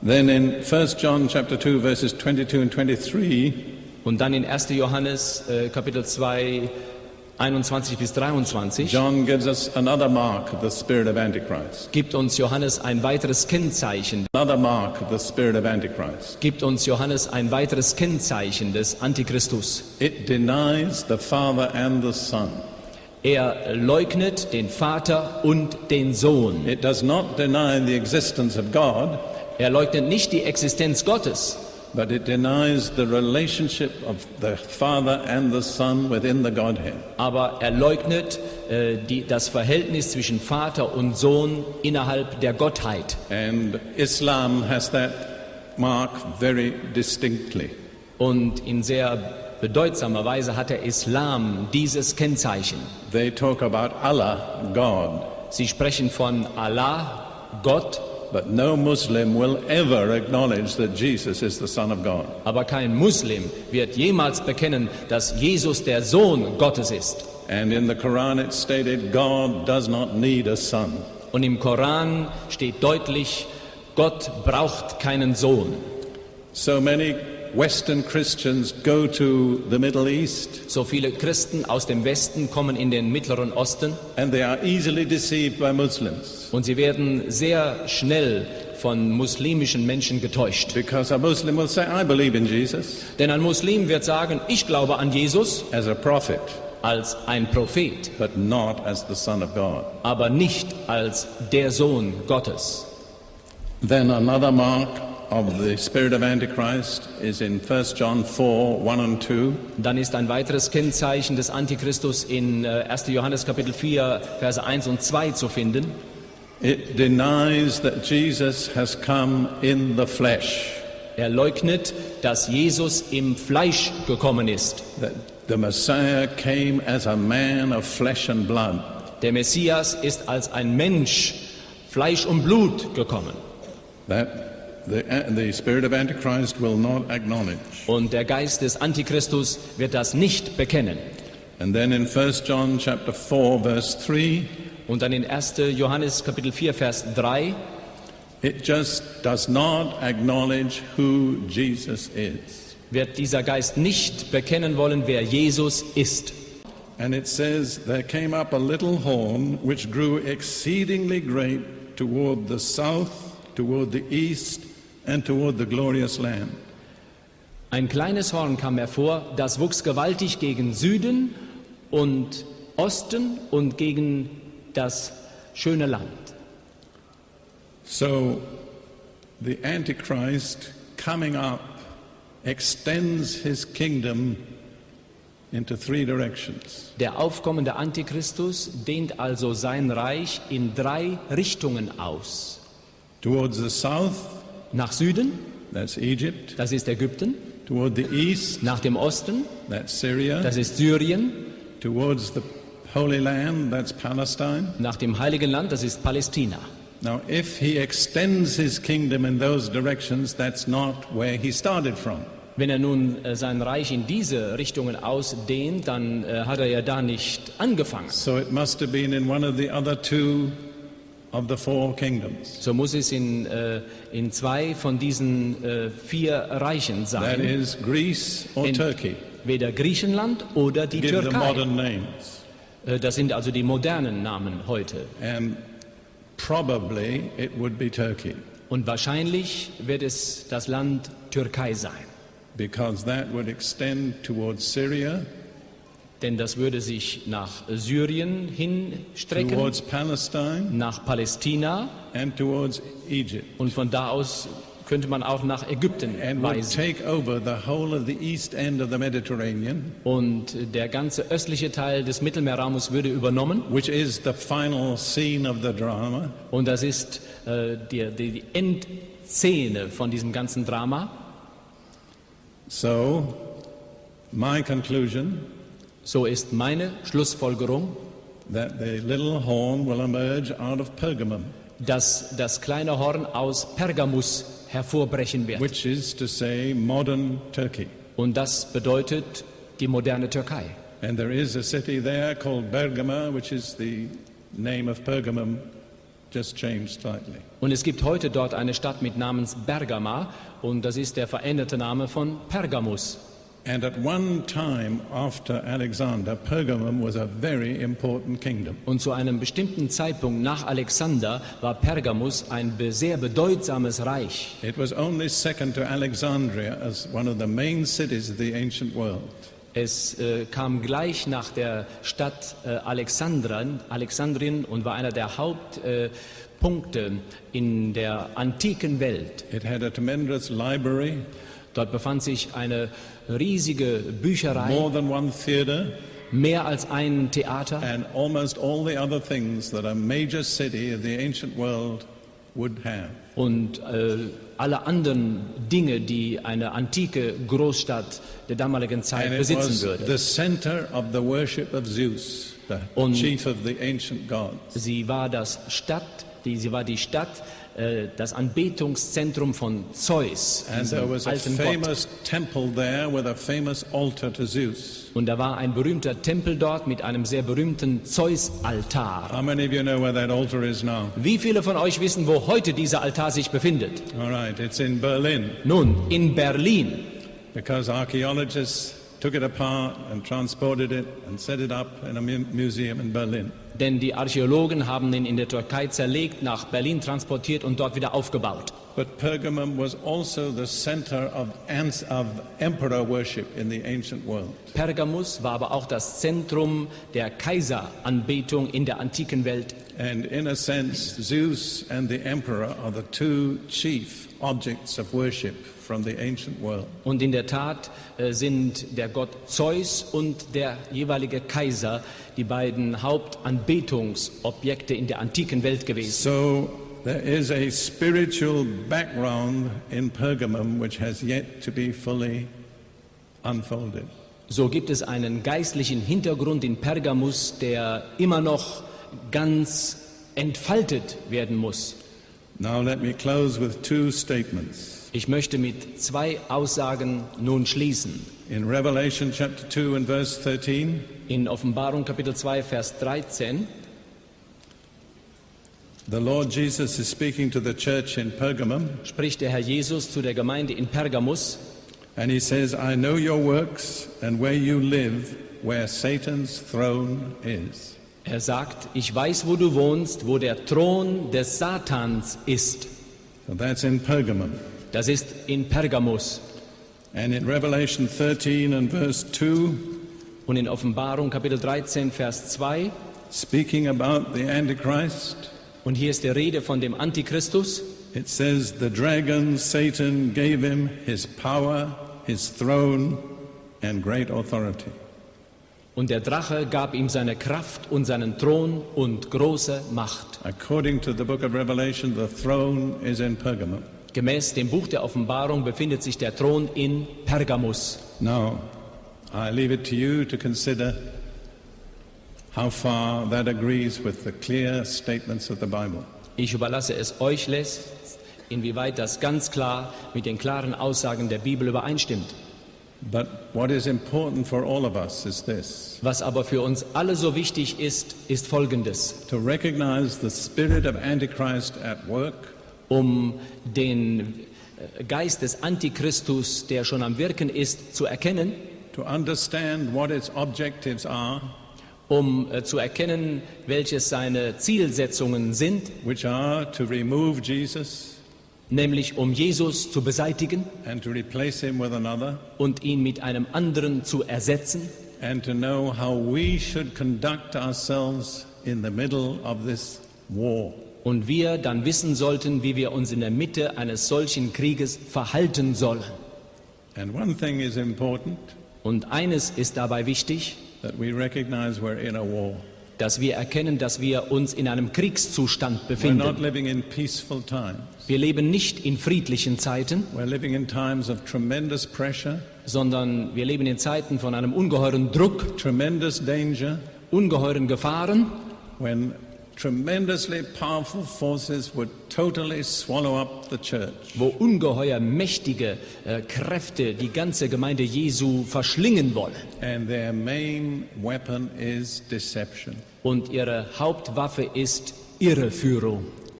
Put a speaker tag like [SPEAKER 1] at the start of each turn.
[SPEAKER 1] Then in 1 John chapter 2 verses 22 and 23,
[SPEAKER 2] Und dann in 1. Johannes Kapitel 2, 21 bis 23,
[SPEAKER 1] John gives us another mark of the spirit of Antichrist.
[SPEAKER 2] gibt uns Johannes ein weiteres Kennzeichen.
[SPEAKER 1] Another mark of the spirit of Antichrist.
[SPEAKER 2] Gibt uns Johannes ein weiteres Kennzeichen des Antichristus.
[SPEAKER 1] It denies the Father and the Son.
[SPEAKER 2] Er leugnet den Vater und den Sohn.
[SPEAKER 1] It does not deny the existence of God,
[SPEAKER 2] Er leugnet nicht die Existenz Gottes,
[SPEAKER 1] but it denies the relationship of the Father and the Son within the Godhead.
[SPEAKER 2] aber er leugnet das Verhältnis zwischen Vater und Sohn innerhalb der Gottheit.
[SPEAKER 1] And Islam has that mark very distinctly.
[SPEAKER 2] Und in sehr bedeutsamer Weise hat der Islam dieses Kennzeichen.
[SPEAKER 1] They talk about Allah, God,
[SPEAKER 2] Sie sprechen von Allah, Gott,
[SPEAKER 1] but no Muslim will ever acknowledge that Jesus is the Son of God.
[SPEAKER 2] aber kein Muslim wird jemals bekennen, dass Jesus der Sohn Gottes ist.
[SPEAKER 1] And in the Quran it's stated, God does not need a son.
[SPEAKER 2] Und im Koran steht deutlich, Gott braucht keinen Sohn.
[SPEAKER 1] So many Western Christians go to the Middle East
[SPEAKER 2] So viele Christen aus dem Westen kommen in den Mittleren Osten
[SPEAKER 1] and they are easily deceived by Muslims.
[SPEAKER 2] und sie werden sehr schnell von muslimischen Menschen getäuscht.
[SPEAKER 1] Because a Muslim will say, I believe in Jesus
[SPEAKER 2] Denn ein Muslim wird sagen, ich glaube an Jesus
[SPEAKER 1] as a prophet,
[SPEAKER 2] als ein Prophet,
[SPEAKER 1] but not as the Son of God.
[SPEAKER 2] aber nicht als der Sohn Gottes.
[SPEAKER 1] Then another mark of the spirit of Antichrist is in 1 John 4, 1 and 2.
[SPEAKER 2] Dann ist ein weiteres Kennzeichen des Antichristus in 1. Johannes Kapitel 4, Verse 1 und 2 zu finden.
[SPEAKER 1] It denies that Jesus has come in the flesh,
[SPEAKER 2] Er leugnet, dass Jesus im Fleisch gekommen ist.
[SPEAKER 1] that the Messiah came as a man of flesh and blood.
[SPEAKER 2] Der Messias ist als ein Mensch, Fleisch und Blut gekommen.
[SPEAKER 1] That the spirit of Antichrist will not acknowledge.
[SPEAKER 2] Und der Geist des Antichristus wird das nicht bekennen.
[SPEAKER 1] And then in 1 John chapter 4 verse 3,
[SPEAKER 2] Und dann in 1. Johannes Kapitel 4, Vers 3,
[SPEAKER 1] it just does not acknowledge who Jesus is.
[SPEAKER 2] wird dieser Geist nicht bekennen wollen, wer Jesus ist.
[SPEAKER 1] And it says, there came up a little horn which grew exceedingly great toward the south, toward the east, and toward the glorious land.
[SPEAKER 2] Ein kleines Horn kam hervor, das wuchs gewaltig gegen Süden und Osten und gegen das schöne Land.
[SPEAKER 1] So the Antichrist coming up extends his kingdom into three directions.
[SPEAKER 2] Der aufkommende Antichristus dehnt also sein Reich in 3 Richtungen aus.
[SPEAKER 1] Towards the south,
[SPEAKER 2] Nach Süden,
[SPEAKER 1] that's Egypt.
[SPEAKER 2] das ist Ägypten.
[SPEAKER 1] Toward the east,
[SPEAKER 2] Nach dem Osten,
[SPEAKER 1] that's Syria.
[SPEAKER 2] das ist Syrien.
[SPEAKER 1] Towards the Holy Land, that's Palestine.
[SPEAKER 2] Nach dem Heiligen Land, das ist Palästina.
[SPEAKER 1] Now, if he extends his kingdom in those directions, that's not where he started from.
[SPEAKER 2] Wenn er nun sein Reich in diese Richtungen ausdehnt, dann hat er ja da nicht angefangen.
[SPEAKER 1] So it must have been in one of the other two of the 4 kingdoms.
[SPEAKER 2] So muss es in 2 von diesen 4 Reichen
[SPEAKER 1] That
[SPEAKER 2] sein.
[SPEAKER 1] is Greece or
[SPEAKER 2] In-
[SPEAKER 1] Turkey.
[SPEAKER 2] Weder Griechenland oder die
[SPEAKER 1] Give the
[SPEAKER 2] Türkei.
[SPEAKER 1] modern names.
[SPEAKER 2] Das sind also die modernen Namen heute.
[SPEAKER 1] And probably it would be Turkey,
[SPEAKER 2] Und wahrscheinlich wird es das Land Türkei sein.
[SPEAKER 1] because that would extend towards Syria,
[SPEAKER 2] Denn das würde sich nach Syrien hinstrecken,
[SPEAKER 1] towards Palestine,
[SPEAKER 2] nach Palästina
[SPEAKER 1] and towards Egypt,
[SPEAKER 2] und von da aus könnte man auch nach Ägypten
[SPEAKER 1] and would
[SPEAKER 2] weisen.
[SPEAKER 1] take over the whole of the east end of the Mediterranean,
[SPEAKER 2] Und der ganze östliche Teil des Mittelmeerraumes würde übernommen.
[SPEAKER 1] which is the final scene of the drama.
[SPEAKER 2] Und das ist die Endszene von diesem ganzen Drama.
[SPEAKER 1] So, my conclusion,
[SPEAKER 2] So ist meine Schlussfolgerung,
[SPEAKER 1] that the little horn will emerge out of Pergamum,
[SPEAKER 2] dass das kleine Horn aus Pergamus hervorbrechen wird.
[SPEAKER 1] which is to say modern Turkey.
[SPEAKER 2] Und das bedeutet die moderne Türkei.
[SPEAKER 1] And there is a city there called Bergama, which is the name of Pergamum just changed slightly.
[SPEAKER 2] Und es gibt heute dort eine Stadt mit Namens Bergama und das ist der veränderte Name von Pergamus.
[SPEAKER 1] And at one time after Alexander, Pergamum was a very important kingdom.
[SPEAKER 2] Und zu einem bestimmten Zeitpunkt nach Alexander war Pergamus ein sehr bedeutsames Reich.
[SPEAKER 1] It was only second to Alexandria as one of the main cities of the ancient world.
[SPEAKER 2] Es kam gleich nach der Stadt Alexandrien und war einer der Hauptpunkte in der antiken Welt.
[SPEAKER 1] It had a tremendous library,
[SPEAKER 2] Dort befand sich eine riesige Bücherei,
[SPEAKER 1] more than one theater,
[SPEAKER 2] mehr als ein Theater
[SPEAKER 1] and almost all the other things that a major city of the ancient world would have.
[SPEAKER 2] und alle anderen Dinge, die eine antike Großstadt der damaligen Zeit
[SPEAKER 1] And it
[SPEAKER 2] besitzen
[SPEAKER 1] was
[SPEAKER 2] würde.
[SPEAKER 1] the center of the worship of Zeus, the
[SPEAKER 2] Und-
[SPEAKER 1] chief of the ancient gods.
[SPEAKER 2] Sie war die Stadt, das Anbetungszentrum von Zeus,
[SPEAKER 1] And there
[SPEAKER 2] diesem
[SPEAKER 1] was a
[SPEAKER 2] alten Gott.
[SPEAKER 1] famous temple there with a famous altar to Zeus.
[SPEAKER 2] Und da war ein berühmter Tempel dort mit einem sehr berühmten Zeus-Altar.
[SPEAKER 1] How many of you know where that altar is now?
[SPEAKER 2] Wie viele von euch wissen, wo heute dieser Altar sich befindet?
[SPEAKER 1] All right, it's in Berlin,
[SPEAKER 2] Nun, in Berlin,
[SPEAKER 1] because archaeologists took it apart and transported it and set it up in a museum in Berlin.
[SPEAKER 2] denn die Archäologen haben ihn in der Türkei zerlegt, nach Berlin transportiert und dort wieder aufgebaut.
[SPEAKER 1] But Pergamum was also the center of emperor worship in the ancient world.
[SPEAKER 2] Pergamus war aber auch das Zentrum der Kaiseranbetung in der antiken Welt.
[SPEAKER 1] And in a sense, Zeus and the emperor are the two chief objects of worship from the ancient world.
[SPEAKER 2] Und in der Tat sind der Gott Zeus und der jeweilige Kaiser die beiden Hauptanbetungsobjekte in der antiken Welt gewesen.
[SPEAKER 1] So there is a spiritual background in Pergamum which has yet to be fully unfolded.
[SPEAKER 2] So gibt es einen geistlichen Hintergrund in Pergamus, der immer noch ganz entfaltet werden muss.
[SPEAKER 1] Now let me close with two statements.
[SPEAKER 2] Ich möchte mit zwei Aussagen nun schließen.
[SPEAKER 1] In Revelation chapter 2 and verse 13,
[SPEAKER 2] In Offenbarung Kapitel 2, Vers 13,
[SPEAKER 1] the Lord Jesus is speaking to the church in Pergamum,
[SPEAKER 2] spricht der Herr Jesus zu der Gemeinde in Pergamus
[SPEAKER 1] and he says, I know your works and where you live, where Satan's throne is.
[SPEAKER 2] Er sagt, ich weiß, wo du wohnst, wo der Thron des Satans ist.
[SPEAKER 1] So that's in Pergamum.
[SPEAKER 2] Das ist in Pergamus.
[SPEAKER 1] And in Revelation 13 and verse 2,
[SPEAKER 2] Und in Offenbarung Kapitel 13, Vers 2,
[SPEAKER 1] speaking about the Antichrist,
[SPEAKER 2] und hier ist die Rede von dem Antichristus,
[SPEAKER 1] it says, the dragon, Satan, gave him his power, his throne, and great authority.
[SPEAKER 2] und der Drache gab ihm seine Kraft und seinen Thron und große Macht.
[SPEAKER 1] According to the book of Revelation, the throne is in Pergamum.
[SPEAKER 2] Gemäß dem Buch der Offenbarung befindet sich der Thron in Pergamus.
[SPEAKER 1] Now, I leave it to you to consider how far that agrees with the clear statements of the Bible.
[SPEAKER 2] Ich überlasse es euch, inwieweit das ganz klar mit den klaren Aussagen der Bibel übereinstimmt.
[SPEAKER 1] But what is important for all of us is this:
[SPEAKER 2] Was aber für uns alle so wichtig ist, ist Folgendes.
[SPEAKER 1] to recognize the spirit of Antichrist at work,
[SPEAKER 2] Um den Geist des Antichristus, der schon am Wirken ist, zu erkennen,
[SPEAKER 1] to understand what its objectives are,
[SPEAKER 2] um zu erkennen, welches seine Zielsetzungen sind,
[SPEAKER 1] which are to remove Jesus
[SPEAKER 2] nämlich um Jesus zu beseitigen
[SPEAKER 1] and to replace him with another,
[SPEAKER 2] und ihn mit einem anderen zu ersetzen
[SPEAKER 1] and to know how we should conduct ourselves in the middle of this war.
[SPEAKER 2] und wir dann wissen sollten, wie wir uns in der Mitte eines solchen Krieges verhalten sollen.
[SPEAKER 1] And one thing is important,
[SPEAKER 2] Und eines ist dabei wichtig,
[SPEAKER 1] that we recognize we're in a war.
[SPEAKER 2] dass wir erkennen, dass wir uns in einem Kriegszustand
[SPEAKER 1] We're not
[SPEAKER 2] befinden.
[SPEAKER 1] living in peaceful times.
[SPEAKER 2] Wir leben nicht in friedlichen Zeiten,
[SPEAKER 1] We're living in times of tremendous pressure,
[SPEAKER 2] sondern wir leben in Zeiten von einem ungeheuren Druck,
[SPEAKER 1] tremendous danger,
[SPEAKER 2] ungeheuren Gefahren,
[SPEAKER 1] when tremendously powerful forces would totally swallow up the church.
[SPEAKER 2] wo ungeheuer mächtige Kräfte die ganze Gemeinde Jesu verschlingen wollen.
[SPEAKER 1] And their main weapon is deception.
[SPEAKER 2] Und ihre Hauptwaffe ist Irreführung.